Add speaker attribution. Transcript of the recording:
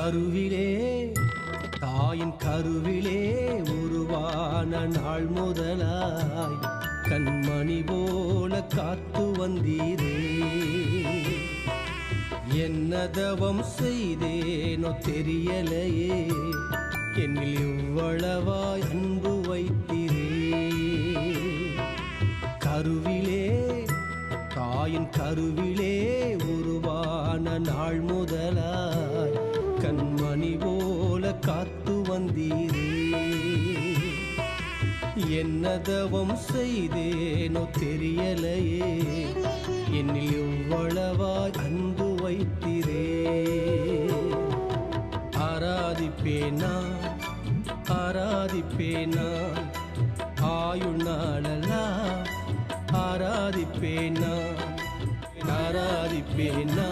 Speaker 1: கருவிலே தாயின் கருவிலே உருவான நாள் முதலாய் கண்மணி போல காத்து வந்தீரே. என்ன தவம் செய்தேனோ தெரியலையே, என்னில் இவ்வளவாய் அன்பு வைத்தீரே. கருவிலே தாயின் கருவிலே உருவான நாள் முதலாய் கண்மணி போல காத்து வந்தீரே. என்ன தவம் செய்தேனோ தெரியலையே, என்னில் இவ்வளவாய் அன்பு வைத்தீரே. ஆராதிப்பேனா ஆராதிப்பேனா ஆயுள் நாளெல்லாம் ஆராதிப்பேனா ஆராதிப்பேனா